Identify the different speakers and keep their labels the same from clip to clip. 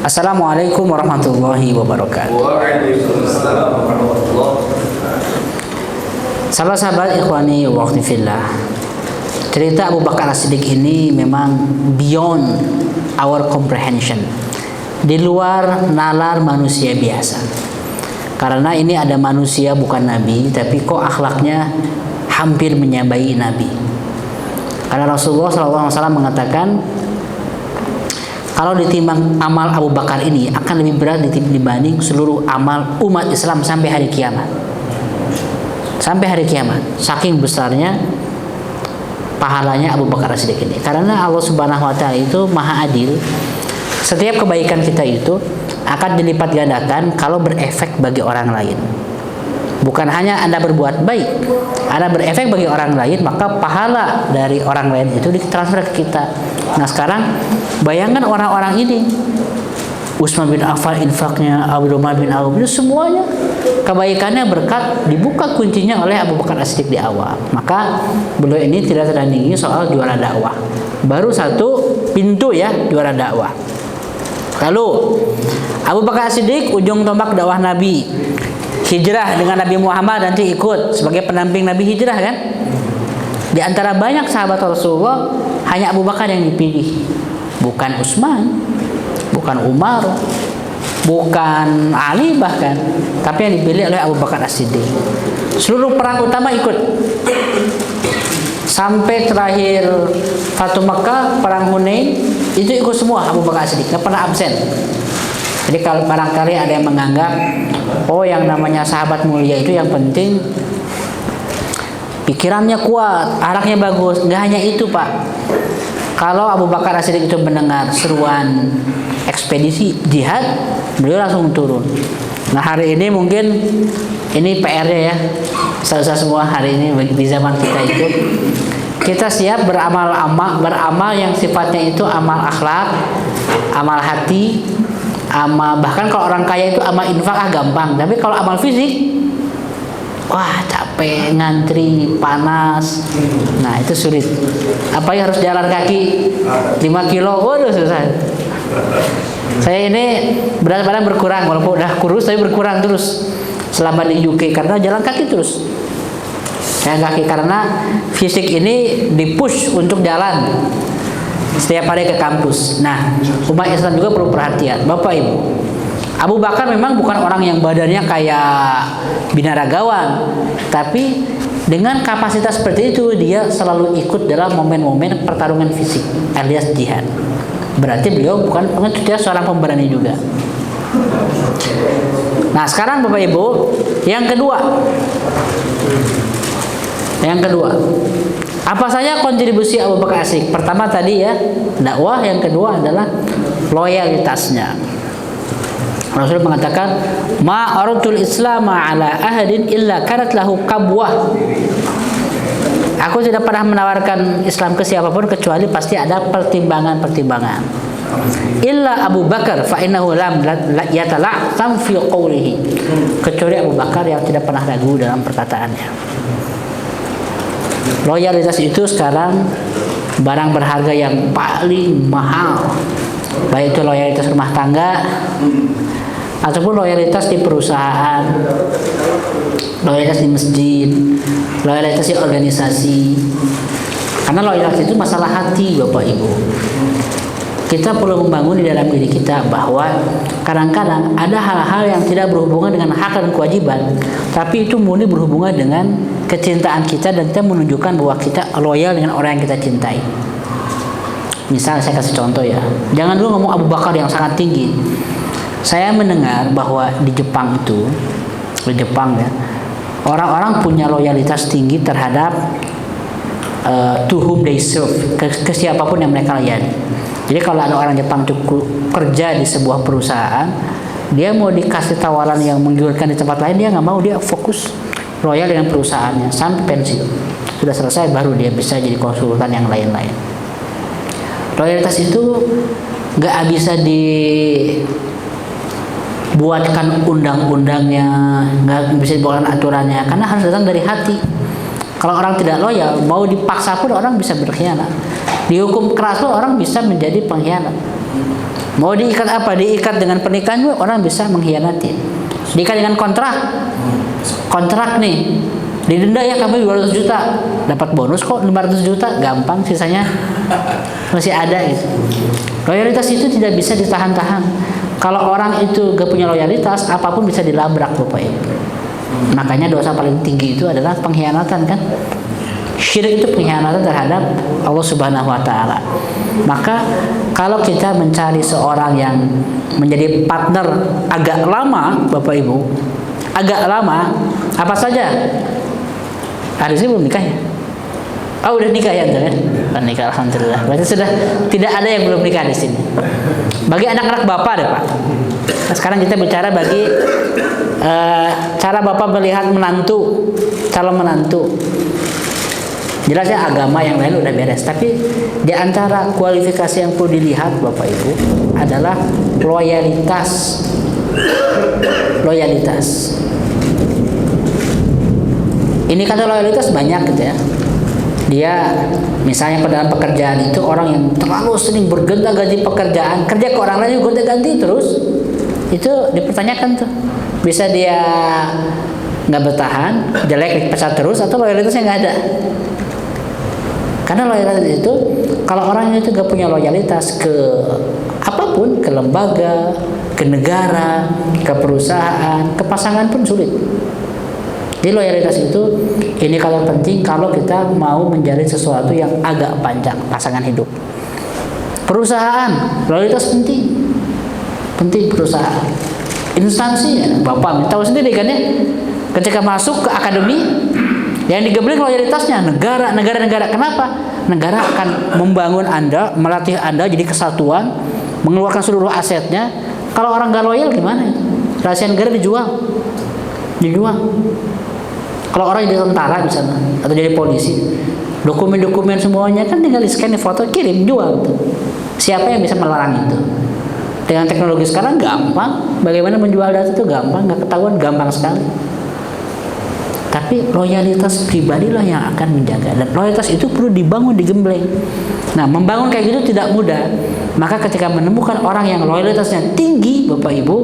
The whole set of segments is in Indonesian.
Speaker 1: Assalamualaikum warahmatullahi wabarakatuh.
Speaker 2: Waalaikumsalam warahmatullahi wabarakatuh.
Speaker 1: Sahabat-sahabat ikhwani wa akhwati fillah, cerita Abu Bakar As-Siddiq ini memang beyond our comprehension, di luar nalar manusia biasa. Karena ini ada manusia bukan nabi, tapi kok akhlaknya hampir menyamai nabi. Karena Rasulullah SAW mengatakan, kalau ditimbang amal Abu Bakar ini akan lebih berat dibanding seluruh amal umat Islam sampai hari kiamat. Sampai hari kiamat, saking besarnya pahalanya Abu Bakar As-Siddiq ini. Karena Allah Subhanahu wa taala itu Maha Adil. Setiap kebaikan kita itu akan dilipat gandakan kalau berefek bagi orang lain. Bukan hanya Anda berbuat baik, Anda berefek bagi orang lain, maka pahala dari orang lain itu ditransfer ke kita. Nah sekarang bayangkan orang-orang ini, Utsman bin Affan infaknya, Abdurrahman bin Auf, itu semuanya kebaikannya berkat dibuka kuncinya oleh Abu Bakar As-Siddiq di awal. Maka beliau ini tidak tertandingi soal juara dakwah. Baru satu pintu ya, juara dakwah. Lalu Abu Bakar As-Siddiq ujung tombak dakwah Nabi, hijrah dengan Nabi Muhammad, nanti ikut sebagai pendamping Nabi hijrah kan. Di antara banyak sahabat Rasulullah hanya Abu Bakar yang dipilih, bukan Utsman, bukan Umar, bukan Ali bahkan, tapi yang dipilih oleh Abu Bakar As-Siddiq. Seluruh perang utama ikut, sampai terakhir Fatu Makkah, perang Hunain itu ikut semua Abu Bakar As-Siddiq, nggak pernah absen. Jadi kalau barangkali ada yang menganggap, oh yang namanya sahabat mulia itu yang penting pikirannya kuat, ahlaknya bagus. Nggak hanya itu Pak. Kalau Abu Bakar As-Siddiq itu mendengar seruan ekspedisi jihad, beliau langsung turun. Nah hari ini mungkin ini PR-nya ya, saya semua hari ini di zaman kita itu, kita siap beramal yang sifatnya itu amal akhlak, amal hati, amal, bahkan kalau orang kaya itu amal infak gampang. Tapi kalau amal fisik, wah capek, ngantri, panas, nah itu sulit. Apa ya, harus jalan kaki 5 kilo, waduh susah. Saya ini berat badan berkurang, walaupun udah kurus tapi berkurang terus selama di UK karena jalan kaki terus. Jalan kaki karena fisik ini dipush untuk jalan setiap hari ke kampus. Nah, umat Islam juga perlu perhatian, Bapak Ibu. Abu Bakar memang bukan orang yang badannya kayak binaragawan, tapi dengan kapasitas seperti itu dia selalu ikut dalam momen-momen pertarungan fisik alias jihad. Berarti beliau bukan dia seorang pemberani juga. Nah sekarang Bapak Ibu, yang kedua, apa saja kontribusi Abu Bakar As-Siddiq? Pertama tadi ya dakwah, yang kedua adalah loyalitasnya. Rasul mengatakan, ma aradul islama ala ahadin illa kanat lahu qabwah. Aku tidak pernah menawarkan Islam ke siapapun kecuali pasti ada pertimbangan-pertimbangan. Illa Abu Bakar fa innahu lam yatala'tam fi qawlihi. Kecuali Abu Bakar yang tidak pernah ragu dalam perkataannya. Loyalitas itu sekarang barang berharga yang paling mahal. Baik itu loyalitas rumah tangga ataupun loyalitas di perusahaan, loyalitas di masjid, loyalitas di organisasi. Karena loyalitas itu masalah hati Bapak Ibu. Kita perlu membangun di dalam diri kita bahwa kadang-kadang ada hal-hal yang tidak berhubungan dengan hak dan kewajiban, tapi itu murni berhubungan dengan kecintaan kita dan kita menunjukkan bahwa kita loyal dengan orang yang kita cintai. Misal saya kasih contoh ya, jangan dulu ngomong Abu Bakar yang sangat tinggi. Saya mendengar bahwa di Jepang ya, orang-orang punya loyalitas tinggi terhadap to whom they serve, ke siapapun yang mereka layani. Jadi kalau ada orang Jepang itu kerja di sebuah perusahaan, dia mau dikasih tawaran yang menggiurkan di tempat lain, dia nggak mau, dia fokus loyal dengan perusahaannya sampai pensiun. Sudah selesai baru dia bisa jadi konsultan yang lain-lain. Loyalitas itu nggak bisa dibuatkan undang-undangnya, nggak bisa dibuatkan aturannya, karena harus datang dari hati. Kalau orang tidak loyal, mau dipaksa pun orang bisa berkhianat. Dihukum keras pun orang bisa menjadi pengkhianat. Mau diikat apa? Diikat dengan pernikahan juga orang bisa mengkhianati. Diikat dengan kontrak nih, didenda ya kamu 200 juta, dapat bonus kok 500 juta, gampang, sisanya masih ada gitu. Loyalitas itu tidak bisa ditahan-tahan. Kalau orang itu gak punya loyalitas, apapun bisa dilabrak Bapak Ibu. Makanya dosa paling tinggi itu adalah pengkhianatan kan. Syirik itu pengkhianatan terhadap Allah Subhanahu wa taala. Maka kalau kita mencari seorang yang menjadi partner agak lama, Bapak Ibu, agak lama, apa saja? Hari ini belum nikah ya? Oh, udah nikah ya, kan? Nikah, alhamdulillah. Berarti sudah tidak ada yang belum nikah di sini. Bagi anak-anak Bapak deh, Pak. Nah, sekarang kita bicara bagi cara Bapak melihat menantu, calon menantu. Jelasnya agama yang lain udah beres, tapi di antara kualifikasi yang perlu dilihat Bapak Ibu adalah loyalitas. Loyalitas. Ini kata loyalitas banyak gitu ya. Dia misalnya dalam pekerjaan itu orang yang terlalu sering bergonta-ganti pekerjaan, kerja ke orang lain gonta-ganti terus, itu dipertanyakan tuh. Bisa dia nggak bertahan, jelek dipecat terus, atau loyalitasnya nggak ada. Karena loyalitas itu, kalau orang itu gak punya loyalitas ke apapun, ke lembaga, ke negara, ke perusahaan, ke pasangan pun sulit. Jadi loyalitas itu, ini kalau penting kalau kita mau menjalin sesuatu yang agak panjang, pasangan hidup. Perusahaan, loyalitas penting. Penting perusahaan. Instansi, ya, Bapak tahu sendiri kan ya, ketika masuk ke akademi, yang digembleng loyalitasnya negara. Kenapa? Negara akan membangun Anda, melatih Anda jadi kesatuan, mengeluarkan seluruh asetnya. Kalau orang gak loyal gimana? Rahasia negara dijual. Kalau orang jadi tentara misalnya, atau jadi polisi, dokumen-dokumen semuanya kan tinggal di scan, di foto, kirim, jual. Siapa yang bisa melarang itu? Dengan teknologi sekarang gampang. Bagaimana menjual data itu gampang, nggak ketahuan, gampang sekali. Tapi loyalitas pribadilah yang akan menjaga, dan loyalitas itu perlu dibangun, digembleng. Nah, membangun kayak gitu tidak mudah. Maka ketika menemukan orang yang loyalitasnya tinggi, Bapak Ibu,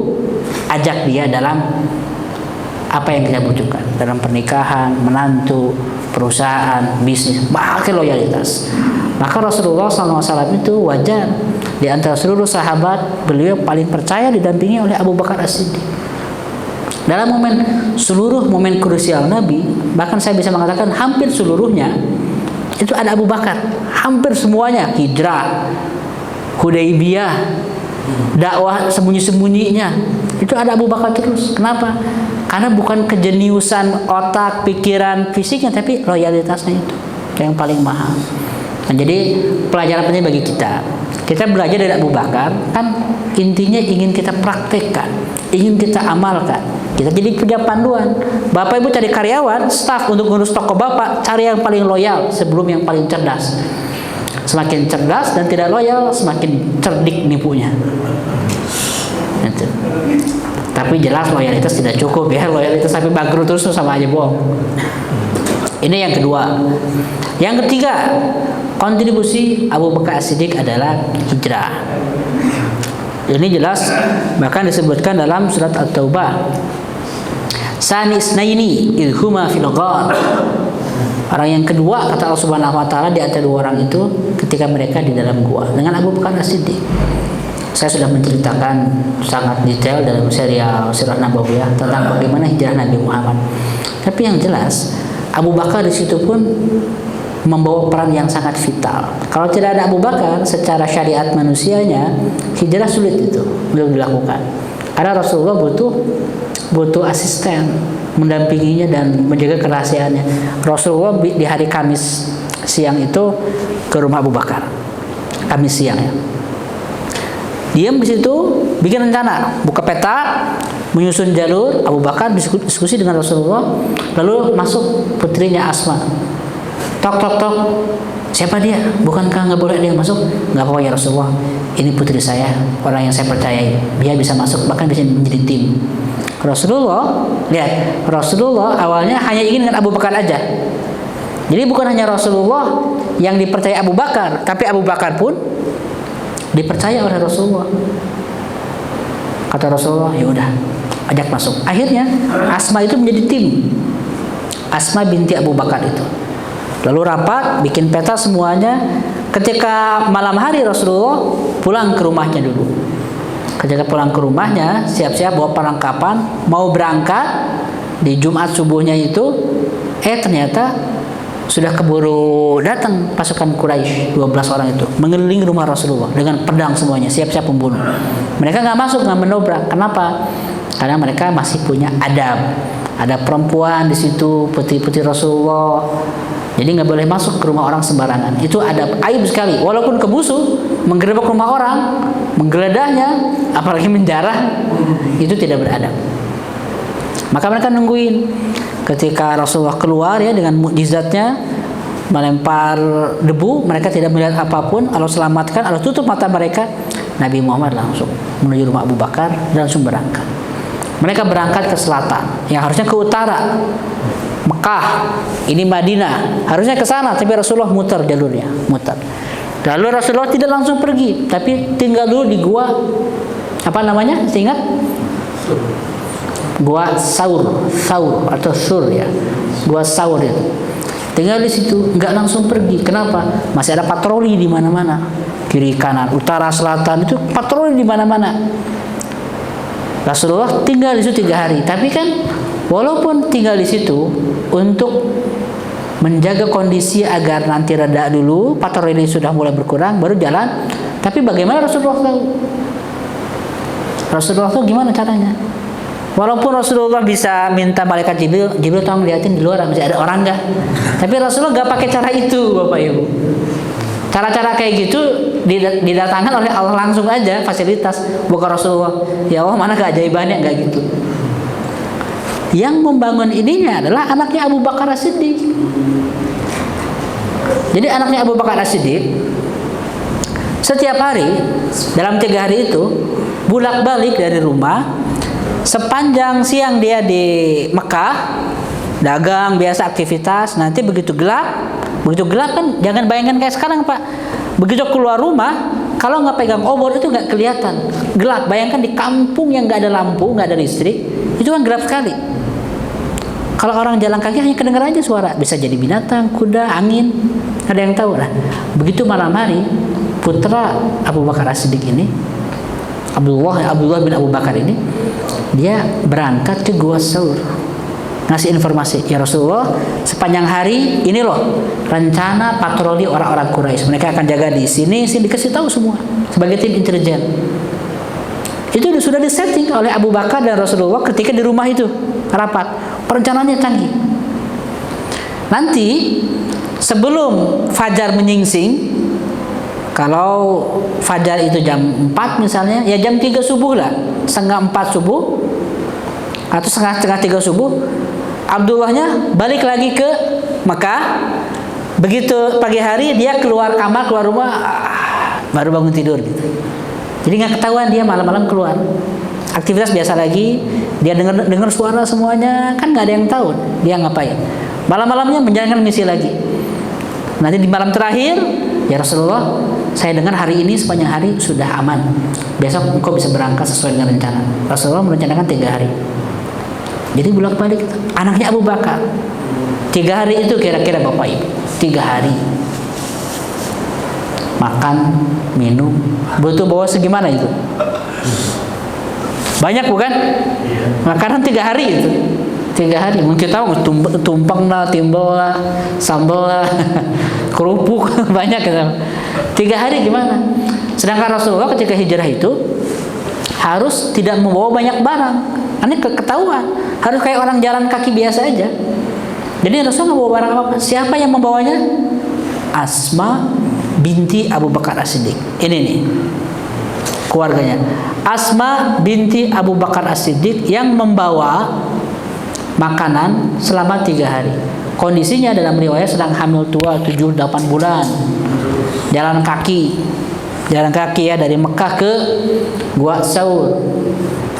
Speaker 1: ajak dia dalam apa yang kita butuhkan, dalam pernikahan, menantu, perusahaan, bisnis, pakai loyalitas. Maka Rasulullah SAW itu wajar di antara seluruh sahabat, beliau paling percaya didampingi oleh Abu Bakar As-Siddiq. Dalam seluruh momen krusial Nabi, bahkan saya bisa mengatakan hampir seluruhnya itu ada Abu Bakar. Hampir semuanya, hijrah, Hudaybiyah, dakwah sembunyi-sembunyinya, itu ada Abu Bakar terus. Kenapa? Karena bukan kejeniusan otak, pikiran, fisiknya, tapi loyalitasnya itu yang paling mahal. Nah, jadi pelajaran penting bagi kita belajar dari Abu Bakar, kan intinya ingin kita praktekkan, ingin kita amalkan. Kita jadi punya panduan. Bapak Ibu cari karyawan, staf untuk ngurus toko Bapak, cari yang paling loyal sebelum yang paling cerdas. Semakin cerdas dan tidak loyal, semakin cerdik nipunya. Gitu. Tapi jelas loyalitas tidak cukup ya. Loyalitas tapi bangkrut terus sama aja bohong. Ini yang kedua. Yang ketiga, kontribusi Abu Bakar As-Siddiq adalah hijrah. Ini jelas bahkan disebutkan dalam surat At-Taubah. Sani isnaini idhuma fil ghar. Orang yang kedua kata Allah Subhanahu wa taala di antara dua orang itu ketika mereka di dalam gua dengan Abu Bakar As-Siddiq. Saya sudah menceritakan sangat detail dalam serial Sirah Nabawiyah tentang bagaimana hijrah Nabi Muhammad. Tapi yang jelas Abu Bakar di situ pun membawa peran yang sangat vital. Kalau tidak ada Abu Bakar, secara syariat manusianya hijrah sulit itu belum dilakukan. Karena Rasulullah butuh asisten mendampinginya dan menjaga kerahasiaannya. Rasulullah di hari Kamis siang itu ke rumah Abu Bakar. Kamis siang ya. Diam di situ, bikin rencana, buka peta, menyusun jalur. Abu Bakar diskusi dengan Rasulullah, lalu masuk putrinya Asma. Tok tok tok, siapa dia? Bukankah nggak boleh dia masuk? Nggak apa-apa ya Rasulullah, ini putri saya, orang yang saya percayai, dia bisa masuk, bahkan bisa menjadi tim. Rasulullah, lihat, Rasulullah awalnya hanya ingin dengan Abu Bakar aja. Jadi bukan hanya Rasulullah yang dipercaya Abu Bakar, tapi Abu Bakar pun dipercaya oleh Rasulullah. Kata Rasulullah, ya udah, ajak masuk. Akhirnya Asma itu menjadi tim. Asma binti Abu Bakar itu. Lalu rapat, bikin peta semuanya. Ketika malam hari Rasulullah pulang ke rumahnya dulu. Ketika pulang ke rumahnya, siap-siap bawa perlengkapan, mau berangkat di Jumat subuhnya itu, ternyata sudah keburu datang pasukan Quraisy, 12 orang itu mengelilingi rumah Rasulullah dengan pedang semuanya, siap-siap membunuh. Mereka nggak masuk, nggak menobrak. Kenapa? Karena mereka masih punya adab. Ada perempuan di situ, putih-putih Rasulullah. Jadi nggak boleh masuk ke rumah orang sembarangan. Itu adab, aib sekali. Walaupun ke musuh, menggerebek rumah orang, menggeledahnya, apalagi menjarah, itu tidak beradab. Maka mereka nungguin. Ketika Rasulullah keluar ya dengan mukjizatnya melempar debu, mereka tidak melihat apapun. Allah selamatkan, Allah tutup mata mereka. Nabi Muhammad langsung menuju rumah Abu Bakar dan langsung berangkat. Mereka berangkat ke selatan, yang harusnya ke utara, Mekah. Ini Madinah, harusnya ke sana, tapi Rasulullah muter jalurnya, muter. Lalu Rasulullah tidak langsung pergi, tapi tinggal dulu di gua, apa namanya? Ingat? Gua Saur atau Sur ya, Gua Saur itu. Tinggal di situ, nggak langsung pergi. Kenapa? Masih ada patroli di mana-mana, kiri kanan, utara selatan itu patroli di mana-mana. Rasulullah tinggal di situ 3 hari. Tapi kan, walaupun tinggal di situ untuk menjaga kondisi agar nanti reda dulu, patroli sudah mulai berkurang, baru jalan. Tapi bagaimana Rasulullah tahu? Rasulullah tahu gimana caranya? Walaupun Rasulullah bisa minta malaikat Jibril tolong liatin di luar masih ada orang nggak. Tapi Rasulullah nggak pakai cara itu, Bapak Ibu. Cara-cara kayak gitu didatangkan oleh Allah langsung aja, fasilitas. Bukan Rasulullah, ya Allah mana keajaibannya, nggak gitu. Yang membangun ininya adalah anaknya Abu Bakar As-Siddiq. Jadi anaknya Abu Bakar As-Siddiq setiap hari dalam 3 hari itu bolak-balik dari rumah. Sepanjang siang dia di Mekah, dagang biasa aktivitas. Nanti begitu gelap kan, jangan bayangkan kayak sekarang Pak. Begitu keluar rumah, kalau nggak pegang obor itu nggak kelihatan, gelap. Bayangkan di kampung yang nggak ada lampu, nggak ada listrik, itu kan gelap sekali. Kalau orang jalan kaki hanya kedengar aja suara, bisa jadi binatang, kuda, angin, ada yang tahu lah. Begitu malam hari, putra Abu Bakar As-Siddiq ini, Abdullah bin Abu Bakar ini, dia berangkat ke Gua Saur, ngasih informasi, ya Rasulullah, sepanjang hari ini loh rencana patroli orang-orang Quraisy, mereka akan jaga di sini, dikasih tahu semua sebagai tim intelijen. Itu sudah disetting oleh Abu Bakar dan Rasulullah ketika di rumah itu rapat. Perencanaannya canggih. Nanti sebelum fajar menyingsing, kalau fajar itu jam 4 misalnya, ya jam 3 subuh lah, setengah 4 subuh atau setengah 3 subuh, Abdullahnya balik lagi ke Mekah. Begitu pagi hari dia keluar kamar, keluar rumah, baru bangun tidur gitu. Jadi nggak ketahuan dia malam-malam keluar. Aktivitas biasa lagi, dia dengar suara semuanya, kan nggak ada yang tahu dia ngapain. Malam-malamnya menjalankan misi lagi. Nanti di malam terakhir, ya Rasulullah, saya dengar hari ini sepanjang hari sudah aman. Besok engkau bisa berangkat sesuai dengan rencana. Rasulullah merencanakan 3 hari. Jadi bolak-balik anaknya Abu Bakar. 3 hari itu kira-kira Bapak Ibu, 3 hari. Makan, minum, butuh bawa segimana itu? Banyak bukan? Makanan 3 hari itu. 3 hari, mungkin tahu tumpeng lah, timbel lah, sambal lah, kerupuk banyak gitu. 3 hari gimana? Sedangkan Rasulullah ketika hijrah itu harus tidak membawa banyak barang. Ini ketahuan, harus kayak orang jalan kaki biasa aja. Jadi Rasulullah nggak bawa barang apa-apa. Siapa yang membawanya? Asma binti Abu Bakar As-Siddiq. Ini nih keluarganya. Asma binti Abu Bakar As-Siddiq yang membawa makanan selama 3 hari. Kondisinya dalam riwayat sedang hamil tua 7-8 bulan. Jalan kaki ya dari Mekah ke Gua Saur.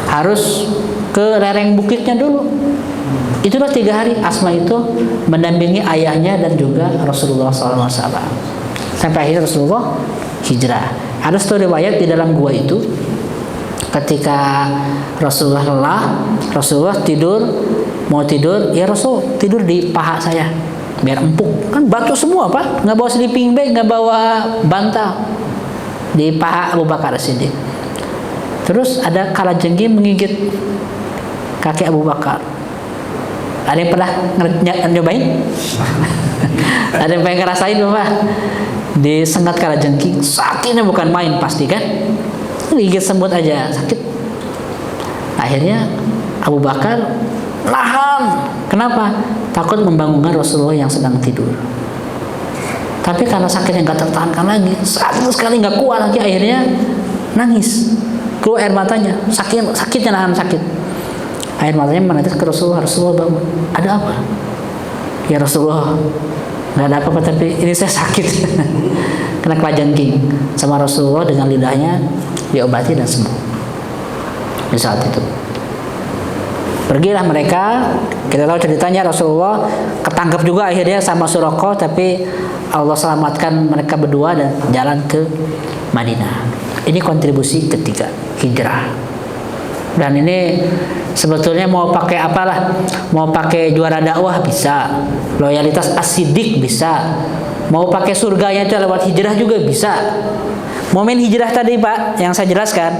Speaker 1: Harus ke lereng bukitnya dulu. Itulah 3 hari Asma itu mendampingi ayahnya dan juga Rasulullah SAW. Sampai akhirnya Rasulullah hijrah. Ada satu riwayat di dalam gua itu Ketika Rasulullah lelah, Rasulullah mau tidur, ya Rasul tidur di paha saya biar empuk. Kan batu semua Pak, nggak bawa sleeping bag, nggak bawa bantal, di paha Abu Bakar As-Siddiq. Terus ada kalajengking menggigit kaki Abu Bakar. Ada yang pernah nyobain? Ada yang pengen ngerasain Bapak? Disengat kalajengking, sakitnya bukan main pasti kan? Gigit semut aja sakit. Akhirnya Abu Bakar nahan. Kenapa? Takut membangunkan Rasulullah yang sedang tidur. Tapi karena sakitnya nggak tertahankan lagi, sakit sekali nggak kuat lagi, akhirnya nangis, keluar air matanya, sakitnya nahan sakit. Air matanya menetes ke Rasulullah. Rasulullah bangun. Ada apa? Ya Rasulullah, nggak ada apa-apa, tapi ini saya sakit. Kena kalajengking. Sama Rasulullah dengan lidahnya diobati dan sembuh. Di saat itu pergilah mereka. Kita tahu ceritanya, Rasulullah ketangkep juga akhirnya sama Suraqah, tapi Allah selamatkan mereka berdua dan jalan ke Madinah. Ini kontribusi ketiga, hijrah. Dan ini sebetulnya mau pakai apalah, mau pakai juara dakwah bisa, loyalitas As-Siddiq bisa, mau pakai surganya itu lewat hijrah juga bisa. Momen hijrah tadi Pak yang saya jelaskan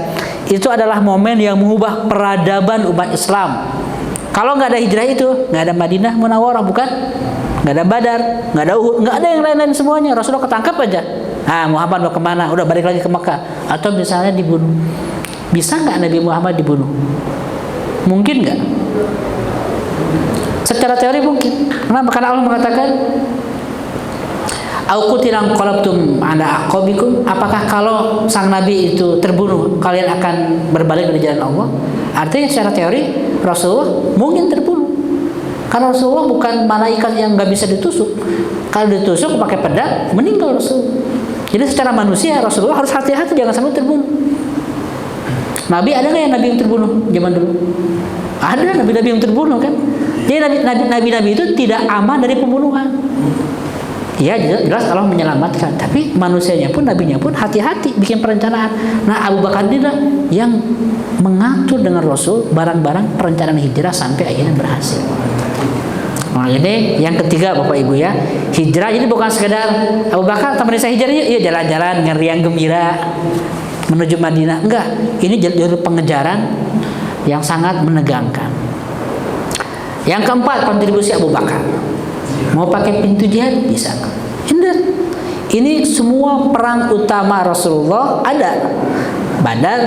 Speaker 1: itu adalah momen yang mengubah peradaban umat Islam. Kalau nggak ada hijrah itu, nggak ada Madinah Munawwarah, bukan? Nggak ada Badar, nggak ada Uhud, nggak ada yang lain-lain semuanya. Rasulullah ketangkap aja. Muhammad mau kemana? Udah balik lagi ke Mekah. Atau misalnya dibunuh. Bisa nggak Nabi Muhammad dibunuh? Mungkin nggak? Secara teori mungkin. Kenapa? Karena Allah mengatakan, "Au qutilan qalabtum ala aqabikum." Apakah kalau sang nabi itu terbunuh, kalian akan berbalik dari jalan Allah? Artinya secara teori Rasulullah mungkin terbunuh. Karena Rasulullah bukan malaikat yang nggak bisa ditusuk. Kalau ditusuk pakai pedang, meninggal Rasul. Jadi secara manusia Rasulullah harus hati-hati jangan sampai terbunuh. Nabi ada nggak yang nabi yang terbunuh zaman dulu? Ada nabi-nabi yang terbunuh kan? Jadi nabi-nabi itu tidak aman dari pembunuhan. Ya jelas Allah menyelamatkan, tapi manusianya pun, nabinya pun hati-hati bikin perencanaan. Nah Abu Bakar inilah yang mengatur dengan Rasul barang-barang perencanaan hijrah sampai akhirnya berhasil. Nah ini yang ketiga Bapak Ibu ya, hijrah. Jadi bukan sekedar Abu Bakar teman saya hijrah yuk jalan-jalan ngeriang gembira menuju Madinah, enggak. Ini jalur pengejaran yang sangat menegangkan. Yang keempat, kontribusi Abu Bakar. Mau pakai pintu jihad bisa. Ini semua perang utama Rasulullah ada. Badar,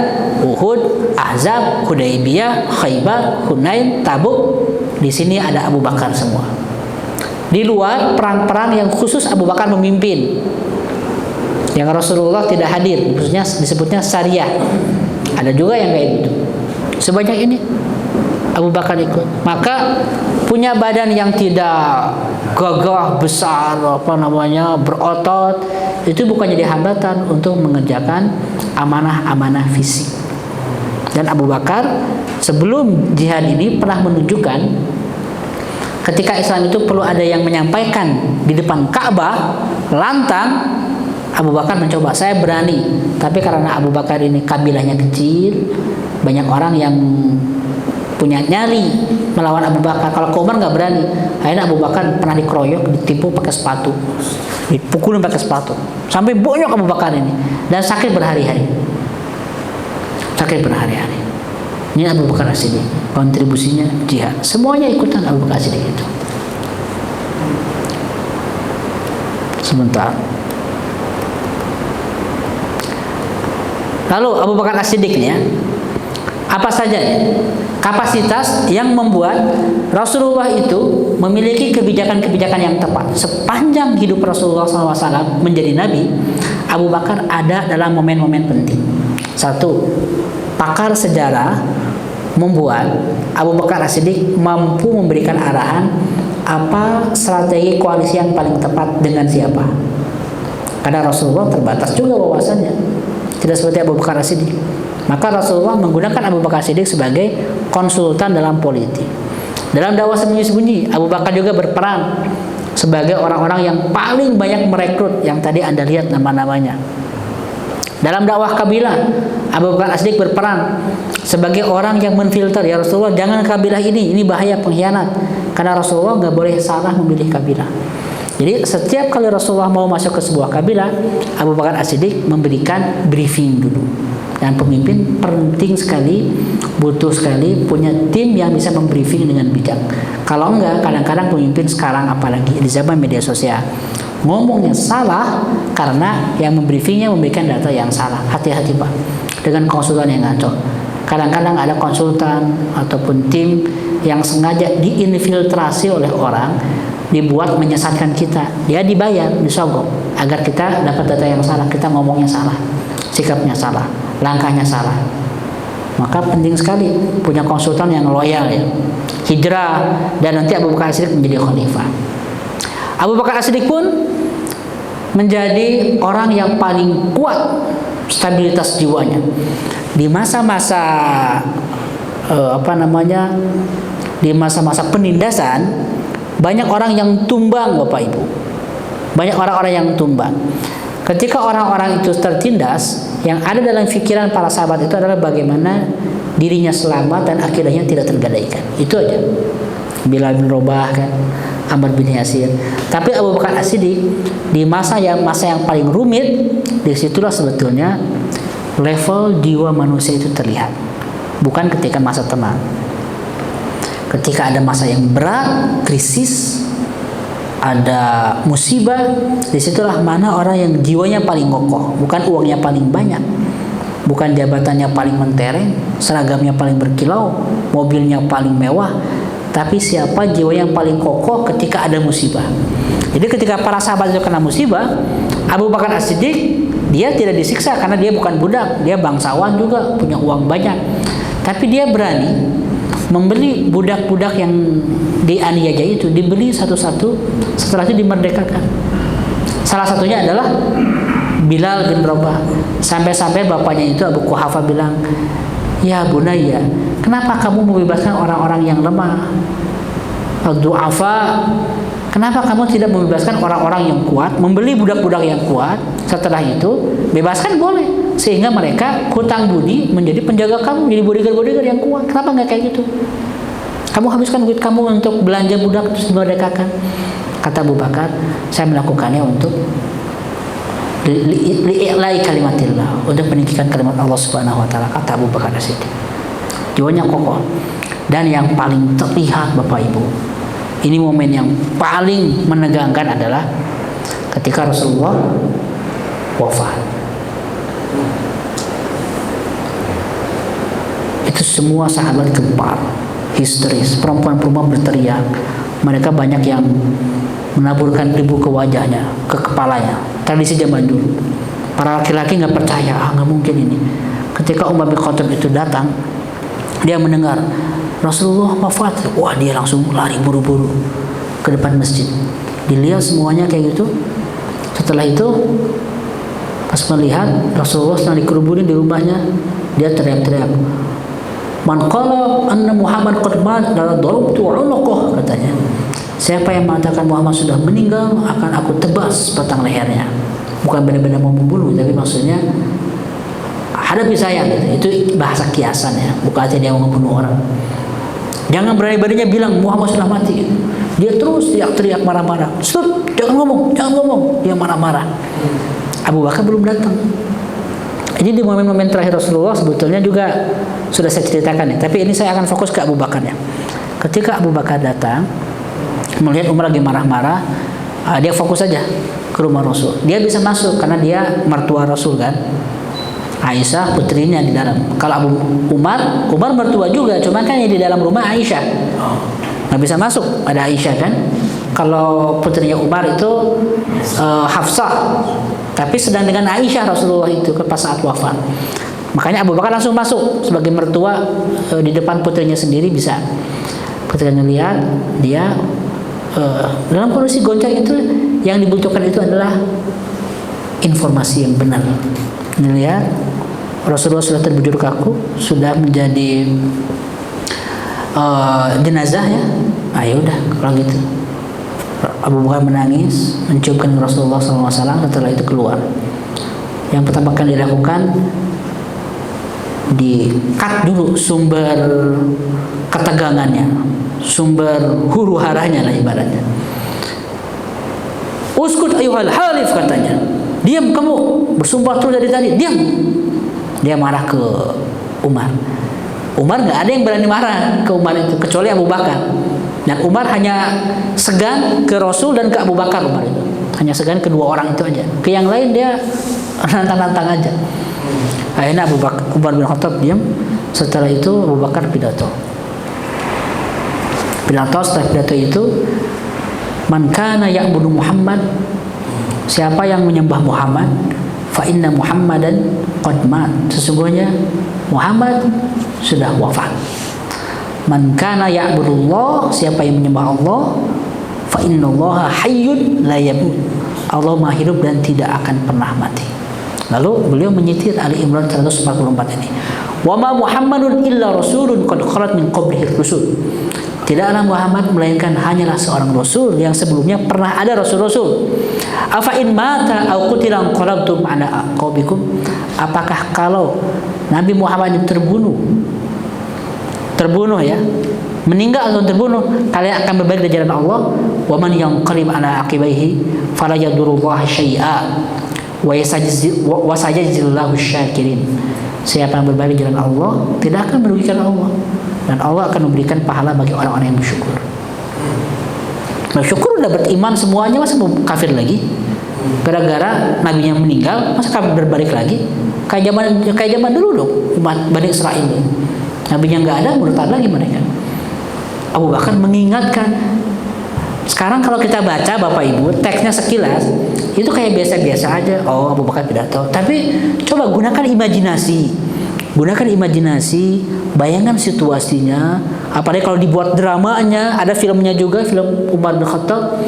Speaker 1: Uhud, Ahzab, Hudaybiyah, Khaybar, Hunain, Tabuk. Di sini ada Abu Bakar semua. Di luar perang-perang yang khusus Abu Bakar memimpin, yang Rasulullah tidak hadir, khususnya disebutnya Sariyah. Ada juga yang kayak gitu. Sebanyak ini Abu Bakar ikut. Maka punya badan yang tidak gagah besar, berotot, itu bukan jadi hambatan untuk mengerjakan amanah-amanah fisik. Dan Abu Bakar sebelum jihad ini pernah menunjukkan ketika Islam itu perlu ada yang menyampaikan di depan Ka'bah lantang, Abu Bakar mencoba, saya berani. Tapi karena Abu Bakar ini kabilahnya kecil, banyak orang yang punya nyali melawan Abu Bakar. Kalau ke Umar nggak berani. Akhirnya Abu Bakar pernah dikeroyok, ditipu pakai sepatu, dipukulin pakai sepatu, sampai bonyok Abu Bakar ini, dan sakit berhari-hari. Sakit berhari-hari. Ini Abu Bakar As-Siddiq, kontribusinya jihad. Semuanya ikutan Abu Bakar As-Siddiq itu. Sebentar. Lalu Abu Bakar As-Siddiqnya apa saja kapasitas yang membuat Rasulullah itu memiliki kebijakan-kebijakan yang tepat. Sepanjang hidup Rasulullah SAW menjadi Nabi, Abu Bakar ada dalam momen-momen penting. Satu, pakar sejarah membuat Abu Bakar As-Siddiq mampu memberikan arahan apa strategi koalisi yang paling tepat dengan siapa. Karena Rasulullah terbatas juga wawasannya, tidak seperti Abu Bakar As-Siddiq. Maka Rasulullah menggunakan Abu Bakar As-Siddiq sebagai konsultan dalam politik. Dalam dakwah sembunyi-sembunyi, Abu Bakar juga berperan sebagai orang-orang yang paling banyak merekrut yang tadi Anda lihat nama-namanya. Dalam dakwah kabilah, Abu Bakar As-Siddiq berperan sebagai orang yang menfilter, ya Rasulullah jangan kabilah ini bahaya, pengkhianat. Karena Rasulullah nggak boleh salah memilih kabilah. Jadi setiap kali Rasulullah mau masuk ke sebuah kabilah, Abu Bakar As-Siddiq memberikan briefing dulu. Dan pemimpin penting sekali, butuh sekali punya tim yang bisa membriefing dengan bijak. Kalau enggak, kadang-kadang pemimpin sekarang apalagi di zaman media sosial, ngomongnya salah karena yang membriefingnya memberikan data yang salah. Hati-hati Pak dengan konsultan yang ngaco. Kadang-kadang ada konsultan ataupun tim yang sengaja diinfiltrasi oleh orang, dibuat menyesatkan kita. Dia dibayar, disogok agar kita dapat data yang salah, kita ngomongnya salah, sikapnya salah, langkahnya salah. Maka penting sekali punya konsultan yang loyal ya. Hijrah dan nanti Abu Bakar As-Siddiq menjadi khalifah. Abu Bakar As-Siddiq pun menjadi orang yang paling kuat stabilitas jiwanya di masa-masa di masa-masa penindasan. Banyak orang yang tumbang Bapak Ibu. Banyak orang-orang yang tumbang. Ketika orang-orang itu tertindas, yang ada dalam pikiran para sahabat itu adalah bagaimana dirinya selamat dan akidahnya tidak tergadaikan. Itu aja. Bilal bin Rabah kan, Ammar bin Yasir. Tapi Abu Bakar As-Siddiq di masa yang paling rumit, disitulah sebetulnya level jiwa manusia itu terlihat. Bukan ketika masa tenang. Ketika ada masa yang berat, krisis, ada musibah, disitulah mana orang yang jiwanya paling kokoh. Bukan uangnya paling banyak, bukan jabatannya paling mentereng, seragamnya paling berkilau, mobilnya paling mewah, tapi siapa jiwa yang paling kokoh ketika ada musibah. Jadi ketika para sahabat itu kena musibah, Abu Bakar As-Siddiq dia tidak disiksa karena dia bukan budak, dia bangsawan juga, punya uang banyak, tapi dia berani membeli budak-budak yang dianiaya itu, dibeli satu-satu, setelah itu dimerdekakan. Salah satunya adalah Bilal bin Rabah. Sampai-sampai bapaknya itu Abu Quhafa bilang, ya Bunaya, kenapa kamu membebaskan orang-orang yang lemah, du'afa? Kenapa kamu tidak membebaskan orang-orang yang kuat, membeli budak-budak yang kuat, setelah itu bebaskan boleh, sehingga mereka hutang budi menjadi penjaga kamu, jadi bodyguard-bodyguard yang kuat. Kenapa nggak kayak gitu? Kamu habiskan duit kamu untuk belanja budak terus memerdekakan. Kata Abu Bakar, saya melakukannya untuk li'ilai kalimatillah, untuk meninggikan kalimat Allah Subhanahu wa taala, kata Abu Bakar As-Siddiq. Jiwanya kokoh. Dan yang paling terlihat Bapak Ibu, ini momen yang paling menegangkan adalah ketika Rasulullah wafat. Itu semua sahabat gempar, histeris, perempuan-perempuan berteriak. Mereka banyak yang menaburkan debu ke wajahnya, ke kepalanya. Tradisi zaman dulu. Para laki-laki nggak percaya, nggak mungkin ini. Ketika Umar bin Khattab itu datang, dia mendengar Rasulullah wafat, wah dia langsung lari buru-buru ke depan masjid. Dilihat semuanya kayak gitu. Setelah itu, pas melihat Rasulullah sedang dikerubunin di rumahnya, dia teriak-teriak, "Man qala anna Muhammad qad mat la darabtu 'unuqah," katanya. Siapa yang mengatakan Muhammad sudah meninggal, akan aku tebas batang lehernya. Bukan benar-benar mau membunuh, tapi maksudnya hadapi saya gitu. Itu bahasa kiasan ya, bukan artinya dia mau membunuh orang. Jangan berani-beraninya bilang Muhammad sudah mati. Dia terus teriak-teriak marah-marah. Stop, jangan ngomong. Dia marah-marah. Abu Bakar belum datang. Jadi di momen-momen terakhir Rasulullah sebetulnya juga sudah saya ceritakan ya. Tapi ini saya akan fokus ke Abu Bakar ya. Ketika Abu Bakar datang, melihat Umar lagi marah-marah, dia fokus saja ke rumah Rasul. Dia bisa masuk karena dia mertua Rasul kan. Aisyah putrinya di dalam. Kalau Umar mertua juga, cuma kan di dalam rumah Aisyah. Nggak bisa masuk, ada Aisyah kan. Kalau putrinya Umar itu Hafsah, tapi sedang dengan Aisyah Rasulullah itu pas saat wafat. Makanya Abu Bakar langsung masuk sebagai mertua di depan putrinya sendiri bisa. Putrinya lihat dia dalam kondisi goncang itu, yang dibutuhkan itu adalah informasi yang benar. Dilihat Rasulullah sudah terbujur kaku, sudah menjadi jenazah ya. Ayo udah kalau gitu. Abu Bakar menangis, menciumkan Rasulullah SAW. Setelah itu keluar. Yang pertama kali dilakukan, di-cut dulu sumber ketegangannya, sumber huru haranya lah ibaratnya. Uskut ayuhal halif, katanya. Diam kamu, bersumpah terus dari tadi, diam. Dia marah ke Umar. Umar nggak ada yang berani marah ke Umar itu kecuali Abu Bakar. Dan Umar hanya segan ke Rasul dan ke Abu Bakar. Umar itu hanya segan kedua orang itu aja. Ke yang lain dia nantang-nantang aja. Akhirnya Umar bin Khattab diam. Setelah itu Abu Bakar pidato. Setelah pidato itu, man kana ya'budu Muhammad, siapa yang menyembah Muhammad, fa inna Muhammadan qad mat, sesungguhnya Muhammad sudah wafat. Man kana ya'budullah, siapa yang menyembah Allah, fa innallaha hayyun la yamut, Allah Maha hidup dan tidak akan pernah mati. Lalu beliau menyitir Ali Imran 144 ini. Wa ma Muhammadun illa rasulun qad khalat min qablihi rusul. Tidaklah Muhammad melainkan hanyalah seorang rasul yang sebelumnya pernah ada rasul-rasul. Afa in mata aw qutila qalabtum ala aqabikum. Apakah kalau Nabi Muhammad terbunuh ya, meninggal atau terbunuh, kalian akan berbalik dari jalan Allah? Wa man yanqalib ala aqibaihi fala yadurullaha syai'a wa sayajzillahu syakirin. Siapa yang berbalik jalan Allah tidak akan merugikan Allah, dan Allah akan memberikan pahala bagi orang-orang yang bersyukur. Bersyukur udah beriman semuanya, masa mau kafir lagi? Gara-gara nabinya meninggal, masa kafir berbalik lagi? Kayak zaman dulu dong, Bani Israel. Nabinya nggak ada, murtad lagi mereka. Abu Bakar mengingatkan. Sekarang kalau kita baca Bapak Ibu, teksnya sekilas itu kayak biasa-biasa aja. Oh, Abu Bakar pidato. Tapi coba gunakan imajinasi. Bayangkan situasinya. Apalagi kalau dibuat dramanya, ada filmnya juga, film Umar bin Khattab.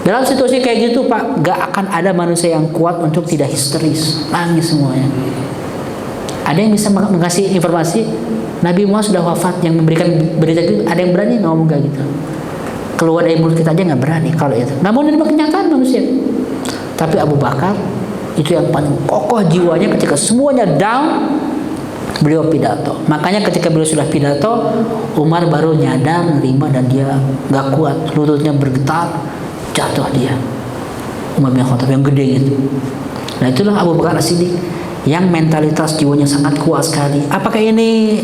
Speaker 1: Dalam situasi kayak gitu, Pak, gak akan ada manusia yang kuat untuk tidak histeris, nangis semuanya. Ada yang bisa mengasih informasi Nabi Muhammad sudah wafat, yang memberikan berita itu, ada yang berani ngomong kayak gitu? Keluar dari mulut kita aja nggak berani kalau itu. Namun ini kenyataan manusia. Tapi Abu Bakar itu yang paling kokoh jiwanya. Ketika semuanya down, beliau pidato. Makanya ketika beliau sudah pidato, Umar baru nyadar, nerima, dan dia nggak kuat, lututnya bergetar, jatuh dia. Umar bin Khattab yang gede itu. Nah itulah Abu Bakar As-Siddiq yang mentalitas jiwanya sangat kuat sekali. Apakah ini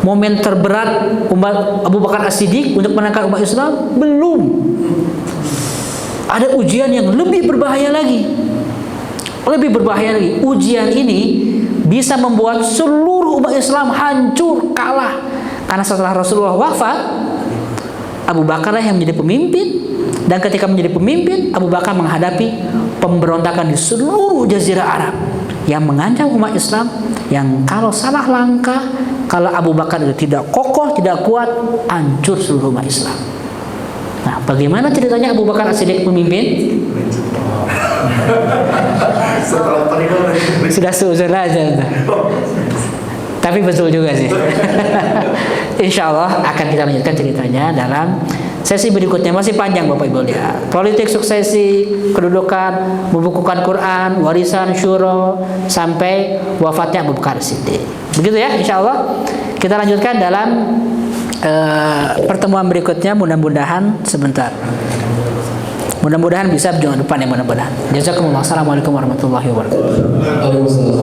Speaker 1: momen terberat Abu Bakar As-Siddiq untuk menangkap umat Islam? Belum. Ada ujian yang lebih berbahaya lagi. Ujian ini bisa membuat seluruh umat Islam hancur, kalah. Karena setelah Rasulullah wafat, Abu Bakar yang menjadi pemimpin. Dan ketika menjadi pemimpin, Abu Bakar menghadapi pemberontakan di seluruh Jazirah Arab yang mengancam umat Islam, yang kalau salah langkah, kalau Abu Bakar itu tidak kokoh, tidak kuat, hancur seluruh umat Islam. Nah, bagaimana ceritanya Abu Bakar As-Siddiq pemimpin? Sudah seuzur aja. Tapi betul juga sih. Insya Allah akan kita lanjutkan ceritanya dalam sesi berikutnya. Masih panjang Bapak Ibu lihat. Politik suksesi, kedudukan, membukukan Quran, warisan syuro, sampai wafatnya Abu Bakar Siddiq. Begitu ya, insya Allah. Kita lanjutkan dalam pertemuan berikutnya, mudah-mudahan sebentar. Mudah-mudahan bisa berjuang depan ya, mudah-mudahan. Jazakumullah. Assalamualaikum warahmatullahi wabarakatuh.